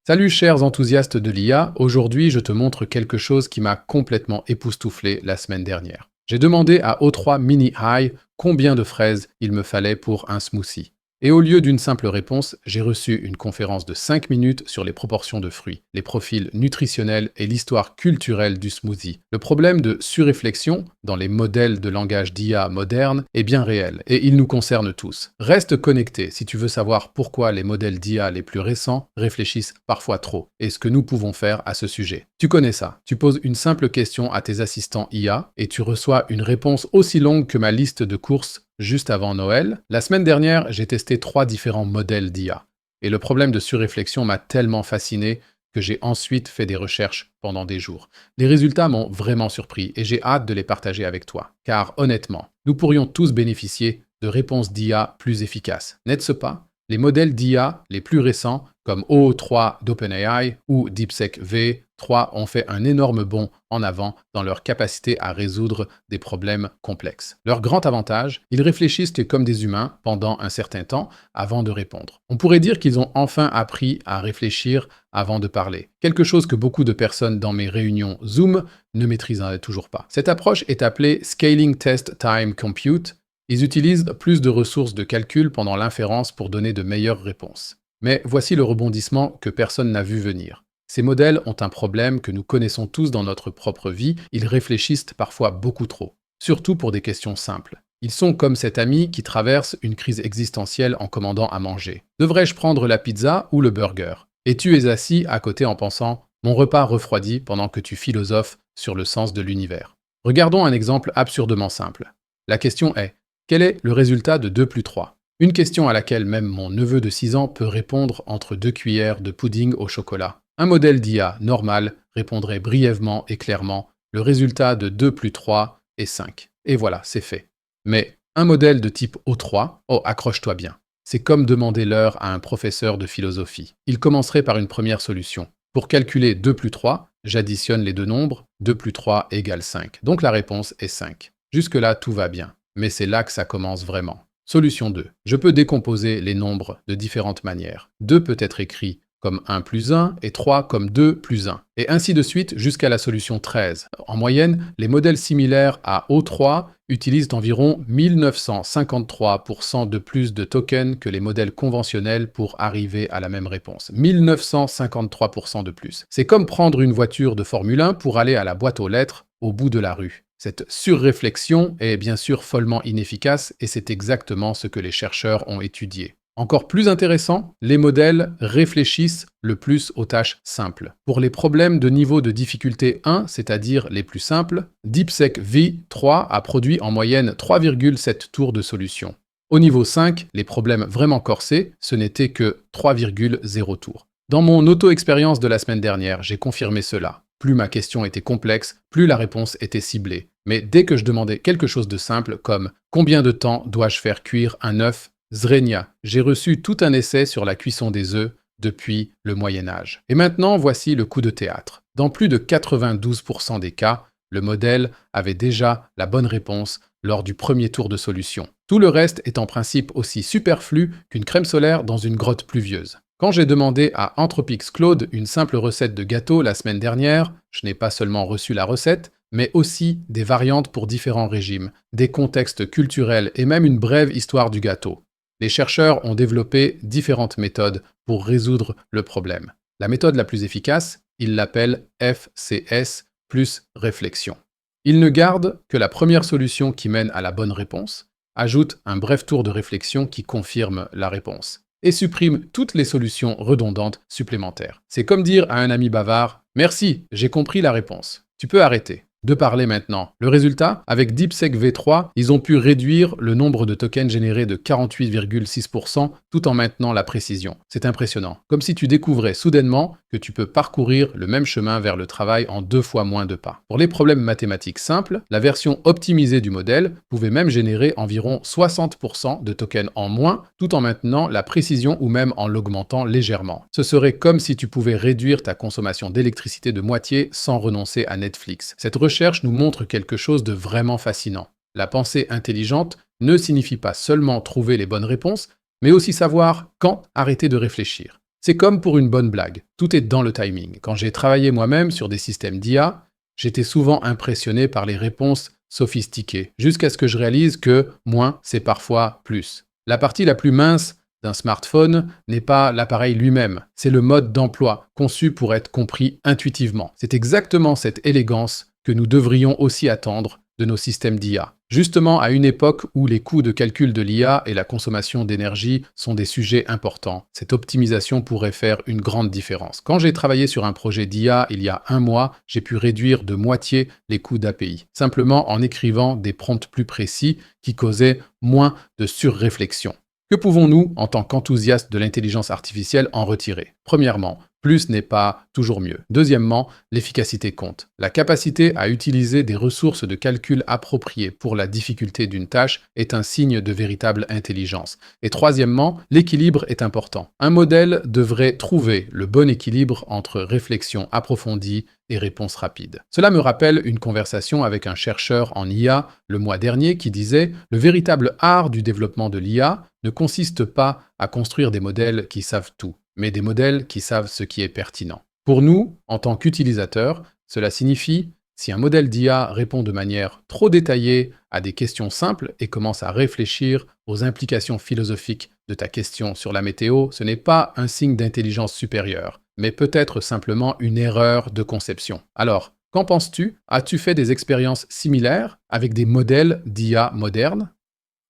Salut chers enthousiastes de l'IA, aujourd'hui je te montre quelque chose qui m'a complètement époustouflé la semaine dernière. J'ai demandé à O3 Mini High combien de fraises il me fallait pour un smoothie. Et au lieu d'une simple réponse, j'ai reçu une conférence de 5 minutes sur les proportions de fruits, les profils nutritionnels et l'histoire culturelle du smoothie. Le problème de surréflexion dans les modèles de langage d'IA moderne est bien réel et il nous concerne tous. Reste connecté si tu veux savoir pourquoi les modèles d'IA les plus récents réfléchissent parfois trop et ce que nous pouvons faire à ce sujet. Tu connais ça. Tu poses une simple question à tes assistants IA et tu reçois une réponse aussi longue que ma liste de courses juste avant Noël. La semaine dernière, j'ai testé 3 différents modèles d'IA. Et le problème de surréflexion m'a tellement fasciné que j'ai ensuite fait des recherches pendant des jours. Les résultats m'ont vraiment surpris et j'ai hâte de les partager avec toi. Car honnêtement, nous pourrions tous bénéficier de réponses d'IA plus efficaces. N'est-ce pas? Les modèles d'IA les plus récents, comme OO3 d'OpenAI ou DeepSeek V3, ont fait un énorme bond en avant dans leur capacité à résoudre des problèmes complexes. Leur grand avantage, ils réfléchissent comme des humains pendant un certain temps avant de répondre. On pourrait dire qu'ils ont enfin appris à réfléchir avant de parler, quelque chose que beaucoup de personnes dans mes réunions Zoom ne maîtrisent toujours pas. Cette approche est appelée Scaling Test Time Compute. Ils utilisent plus de ressources de calcul pendant l'inférence pour donner de meilleures réponses. Mais voici le rebondissement que personne n'a vu venir. Ces modèles ont un problème que nous connaissons tous dans notre propre vie, ils réfléchissent parfois beaucoup trop, surtout pour des questions simples. Ils sont comme cet ami qui traverse une crise existentielle en commandant à manger. Devrais-je prendre la pizza ou le burger? Et tu es assis à côté en pensant « Mon repas refroidit pendant que tu philosophes sur le sens de l'univers ». Regardons un exemple absurdement simple. La question est quel est le résultat de 2 plus 3? Une question à laquelle même mon neveu de 6 ans peut répondre entre 2 cuillères de pudding au chocolat. Un modèle d'IA normal répondrait brièvement et clairement le résultat de 2 plus 3 est 5. Et voilà, c'est fait. Mais un modèle de type O3, oh accroche-toi bien. C'est comme demander l'heure à un professeur de philosophie. Il commencerait par une première solution. Pour calculer 2 plus 3, j'additionne les deux nombres, 2 plus 3 égale 5. Donc la réponse est 5. Jusque-là, tout va bien. Mais c'est là que ça commence vraiment. Solution 2. Je peux décomposer les nombres de différentes manières. 2 peut être écrit comme 1 plus 1 et 3 comme 2 plus 1. Et ainsi de suite jusqu'à la solution 13. En moyenne, les modèles similaires à O3 utilisent environ 1953% de plus de tokens que les modèles conventionnels pour arriver à la même réponse. 1953% de plus. C'est comme prendre une voiture de Formule 1 pour aller à la boîte aux lettres au bout de la rue. Cette surréflexion est bien sûr follement inefficace et c'est exactement ce que les chercheurs ont étudié. Encore plus intéressant, les modèles réfléchissent le plus aux tâches simples. Pour les problèmes de niveau de difficulté 1, c'est-à-dire les plus simples, DeepSeek V3 a produit en moyenne 3,7 tours de solution. Au niveau 5, les problèmes vraiment corsés, ce n'était que 3,0 tours. Dans mon auto-expérience de la semaine dernière, j'ai confirmé cela. Plus ma question était complexe, plus la réponse était ciblée. Mais dès que je demandais quelque chose de simple, comme « Combien de temps dois-je faire cuire un œuf ?» Zrenia, j'ai reçu tout un essai sur la cuisson des œufs depuis le Moyen-Âge. Et maintenant, voici le coup de théâtre. Dans plus de 92% des cas, le modèle avait déjà la bonne réponse lors du premier tour de solution. Tout le reste est en principe aussi superflu qu'une crème solaire dans une grotte pluvieuse. Quand j'ai demandé à Anthropics Claude une simple recette de gâteau la semaine dernière, je n'ai pas seulement reçu la recette, mais aussi des variantes pour différents régimes, des contextes culturels et même une brève histoire du gâteau. Les chercheurs ont développé différentes méthodes pour résoudre le problème. La méthode la plus efficace, ils l'appellent FCS plus réflexion. Ils ne gardent que la première solution qui mène à la bonne réponse, ajoutent un bref tour de réflexion qui confirme la réponse et suppriment toutes les solutions redondantes supplémentaires. C'est comme dire à un ami bavard « Merci, j'ai compris la réponse. Tu peux arrêter. » De parler maintenant. Le résultat, avec DeepSeek V3, ils ont pu réduire le nombre de tokens générés de 48,6% tout en maintenant la précision. C'est impressionnant. Comme si tu découvrais soudainement que tu peux parcourir le même chemin vers le travail en 2 fois moins de pas. Pour les problèmes mathématiques simples, la version optimisée du modèle pouvait même générer environ 60% de tokens en moins tout en maintenant la précision ou même en l'augmentant légèrement. Ce serait comme si tu pouvais réduire ta consommation d'électricité de moitié sans renoncer à Netflix. Cette recherche nous montre quelque chose de vraiment fascinant. La pensée intelligente ne signifie pas seulement trouver les bonnes réponses, mais aussi savoir quand arrêter de réfléchir. C'est comme pour une bonne blague, tout est dans le timing. Quand j'ai travaillé moi-même sur des systèmes d'IA, j'étais souvent impressionné par les réponses sophistiquées, jusqu'à ce que je réalise que moins, c'est parfois plus. La partie la plus mince d'un smartphone n'est pas l'appareil lui-même, c'est le mode d'emploi, conçu pour être compris intuitivement. C'est exactement cette élégance que nous devrions aussi attendre de nos systèmes d'IA. Justement, à une époque où les coûts de calcul de l'IA et la consommation d'énergie sont des sujets importants, cette optimisation pourrait faire une grande différence. Quand j'ai travaillé sur un projet d'IA il y a un mois, j'ai pu réduire de moitié les coûts d'API, simplement en écrivant des prompts plus précis qui causaient moins de surréflexion. Que pouvons-nous, en tant qu'enthousiastes de l'intelligence artificielle, en retirer? Premièrement, plus n'est pas toujours mieux. Deuxièmement, l'efficacité compte. La capacité à utiliser des ressources de calcul appropriées pour la difficulté d'une tâche est un signe de véritable intelligence. Et troisièmement, l'équilibre est important. Un modèle devrait trouver le bon équilibre entre réflexion approfondie et réponse rapide. Cela me rappelle une conversation avec un chercheur en IA le mois dernier qui disait « Le véritable art du développement de l'IA ne consiste pas à construire des modèles qui savent tout, mais des modèles qui savent ce qui est pertinent. » Pour nous, en tant qu'utilisateurs, cela signifie si un modèle d'IA répond de manière trop détaillée à des questions simples et commence à réfléchir aux implications philosophiques de ta question sur la météo, ce n'est pas un signe d'intelligence supérieure, mais peut-être simplement une erreur de conception. Alors, qu'en penses-tu? As-tu fait des expériences similaires avec des modèles d'IA modernes?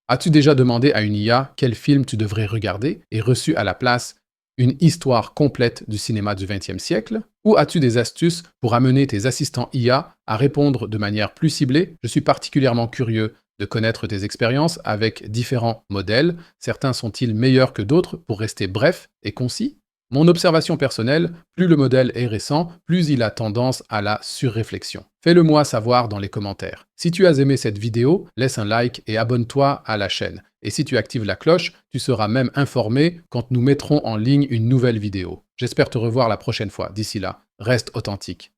As-tu déjà demandé à une IA quel film tu devrais regarder et reçu à la place une histoire complète du cinéma du XXe siècle? Ou as-tu des astuces pour amener tes assistants IA à répondre de manière plus ciblée? Je suis particulièrement curieux de connaître tes expériences avec différents modèles. Certains sont-ils meilleurs que d'autres pour rester brefs et concis? Mon observation personnelle, plus le modèle est récent, plus il a tendance à la surréflexion. Fais-le-moi savoir dans les commentaires. Si tu as aimé cette vidéo, laisse un like et abonne-toi à la chaîne. Et si tu actives la cloche, tu seras même informé quand nous mettrons en ligne une nouvelle vidéo. J'espère te revoir la prochaine fois. D'ici là, reste authentique.